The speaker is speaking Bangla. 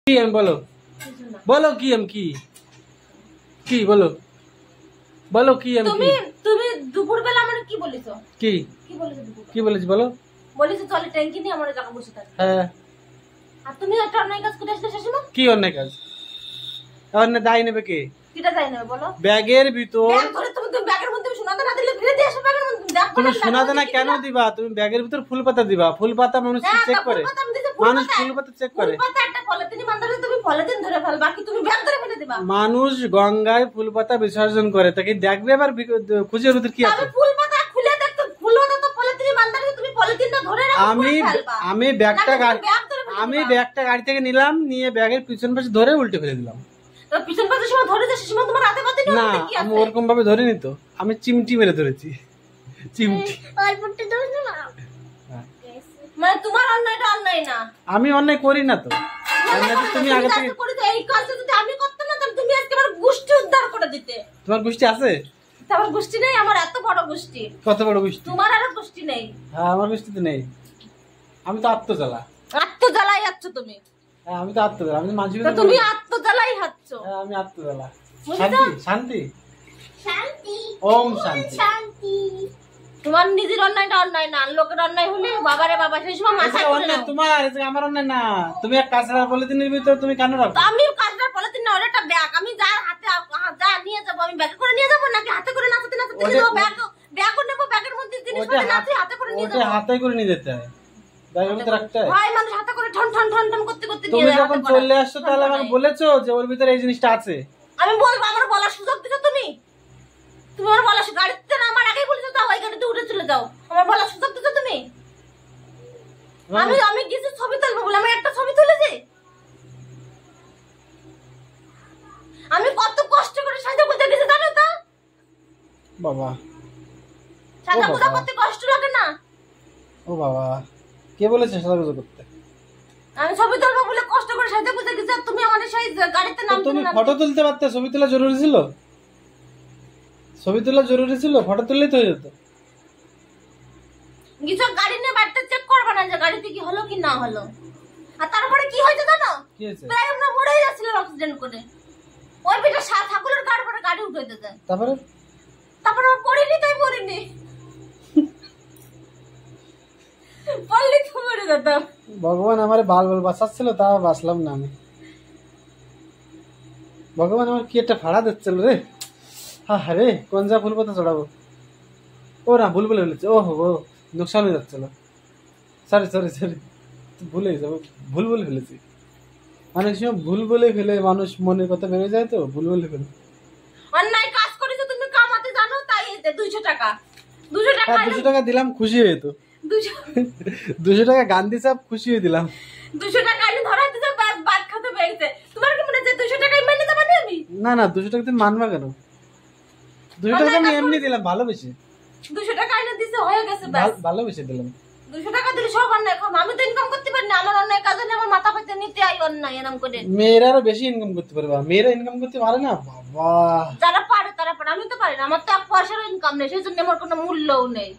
কি আমি বলো বলো কি আমি কি কি বলো বলো কি আমি তুমি তুমি দুপুরবেলা আমারে কি বলিছো? কি কি বলেছো দুপুর? কি বলেছি বলো? বলিছো চলে ট্যাঙ্কি নিয়ে আমারে জায়গা বসে থাকো। হ্যাঁ। আর তুমি একটা অন্যায় কাজ করে আসলে শাশুড়ি? কি অন্যায় কাজ? অন্যায় দায় নেবে কে? কিটা দায় নেবে বলো? ব্যাগের ভিতর ব্যাগ ধরে তুমি ব্যাগের মধ্যে সোনাদানা না দিলে ফিরে দিয়ে আসো ব্যাগের মধ্যে। তুমি সোনাদানা কেন দিবা? তুমি ব্যাগের ভিতর ফুল পাতা দিবা। ফুল পাতা মানুষ চেক করে। মানুষ ফুল পাতা চেক করে। ফুল পাতা একটা পলিথিন বাঁধালে তুমি পলিথিন ধরে ফেল, বাকি তুমি ব্যাগ ধরে ফেলে দিবা। মানুষ গঙ্গায় ফুল পাতা বিসর্জন করে, তাকে দেখবে আবার খুঁজে ভিতর কি আছে। ফুল পাতা খুলে দেখতো, ফুল পাতা তো পলিথিন বাঁধালে তুমি পলিথিনটা ধরে রাখো। আমি ব্যাগটা গাড়ি থেকে নিলাম, নিয়ে ব্যাগের পিছন পাশে ধরে উল্টে ফেলে দিলাম। পিছন পাশে সময় ধরে যাচ্ছে সময় তোমার হাতে পাতে না, আমি ওরকম ভাবে ধরিনি তো, আমি চিমটি মেরে ধরেছি। চিমটি অল্পটা ধরে না, মানে তোমার অন্যায়টা অন্যায় না। আমি অন্যায় করি না তো। তুমি আগে থেকে করেছো। এই কাজটা যদি আমি করতাম না তাহলে তুমি আজকে আমার গোষ্ঠী উদ্ধার করে দিতে। তোমার গোষ্ঠী আছে? আমার গোষ্ঠী নেই, আমার এত বড় গোষ্ঠী। কত বড় গোষ্ঠী? তোমার আর গোষ্ঠী নেই। হ্যাঁ, আমার গোষ্ঠীতে নেই। আমি তো আত্মজ্বালা। আত্মজ্বালাই যাচ্ছ তুমি। হ্যাঁ, আমি তো আত্মজ্বালা। আমি মাঝে তো তুমি আত্মজ্বালাই হাঁটছো। হ্যাঁ, আমি আত্মজ্বালা। শান্তি শান্তি শান্তি ওম শান্তি শান্তি। তোমার নিজের অন্যায়টা অন্যায় না, লোকের অন্যায় হলে বাবারে বাবা সেই সময় মাথা করে নাও। তোমার আমার অন্যায় না। তুমি এক কাঁচড়া পলিথিনের ভিতর তুমি কেন রাখো? আমি কাঁচড়া পলিথিন না, ওটা ব্যাগ। আমি যা হাতে যা নিয়ে যাবো আমি ব্যাগে করে নিয়ে যাবো নাকি হাতে করে নাচাতে নাচাতে নিয়ে যাবো? ব্যাগ নেবো, ব্যাগের মধ্যে জিনিসপত্র নাচি হাতে করে নিয়ে যাবো। হাতে করে নিয়ে যেতে হয়, ব্যাগের ভিতর রাখতে হয়। ভাই মানুষ হাতে করে ঠন ঠন ঠন ঠন করতে করতে নিয়ে তুমি যায়। যখন চলে আসছো তাহলে আমাকে বলেছো যে ওর ভিতরে এই জিনিসটা আছে? আমি বলবো, আমার বলার সুযোগ দিছো তুমি? তুমি আমার বলার গাড়িতে না, আমার আগেই বলেছো যাও এই গাড়িতে উঠে চলে যাও। আমার বলার সুযোগ দিছো তুমি? আমি কিছু ছবি তুলবো বলে আমি একটা ছবি তুলেছি? আমি কত কষ্ট করে সাজা গুজা গেছি জানো তো? বাবা, সাজা গুজা করতে কষ্ট লাগে না? ও বাবা, কে বলেছে সাজা গুজা করতে? আমি ছবি তুলবো বলে কষ্ট করে সাজা গুজা গেছি, তুমি আমাদের সেই গাড়িতে নামতে তুমি ফটো তুলতে পারতে, ছবি তোলা জরুরি ছিল? ছবি তোলা জরুরি ছিল? ফটো তুললেই তো হয়ে যেত। কিছু গাড়ি নিয়ে বাড়িতে চেক করবে না যে গাড়িতে কি হলো কি না হলো। আর তারপরে কি হয়েছে জানো? কি হয়েছে? প্রায় আমরা মরেই যাচ্ছিলাম অ্যাক্সিডেন্ট করে। ওই বেটা ঠাকুরের গাড়ি পরে গাড়ি উঠে দিতে। তারপরে আমি পড়িনি, তাই পড়িনি। পড়লে তো মরে যেতাম। ভগবান আমার বাল বাঁচাচ্ছিল, তা বাঁচলাম না আমি। ভগবান আমার কি একটা ভাড়া দিচ্ছিল রে। হ্যাঁ রে, কোন যা ফুল পাতা চড়াবো। ও না, ভুল বলে ফেলেছে। ও হো, নোকসান হয়ে যাচ্ছিল। সরি সরি সরি, ভুলে যাবো, ভুল বলে ফেলেছি। অনেক সময় ভুল বলে ফেলে মানুষ মনের কথা ভেঙে যায়, তো ভুল বলে ফেলে। অন্যায় কাজ করেছো তুমি, কামাতে জানো, তাই 200 টাকা 200 টাকা 200 টাকা দিলাম, খুশি হয়ে তো। 200 টাকা গান্ধী সাহেব খুশি হয়ে দিলাম। 200 টাকা আনি ধরাতে যাও, বাদ খেতে পেয়েছে। তোমার কি মনে হয় 200 টাকাই মেনে দেব না আমি? না না, 200 টাকা তুমি মানবা কেন? 200 টাকা আমি এমনি দিলাম, ভালোবেসে। 200 টাকা এনে দিছে, হয়ে গেছে ব্যাস। ভালোবেসে দিলাম। 200 টাকা দিলে সব অন্যায় খাম। আমি তো ইনকাম করতে পারি না, আমার অন্যায় কাজ হলে আমার মাথা পাইতে নিতে আই অন্যায় এরকম করে। মেয়েরা আরো বেশি ইনকাম করতে পারবে। মেয়েরা ইনকাম করতে পারে না বাবা। যারা পারে তারা পারে, আমি তো পারি না। আমার তো এক পয়সারও ইনকাম নেই, সেই জন্য আমার কোনো মূল্যও নেই।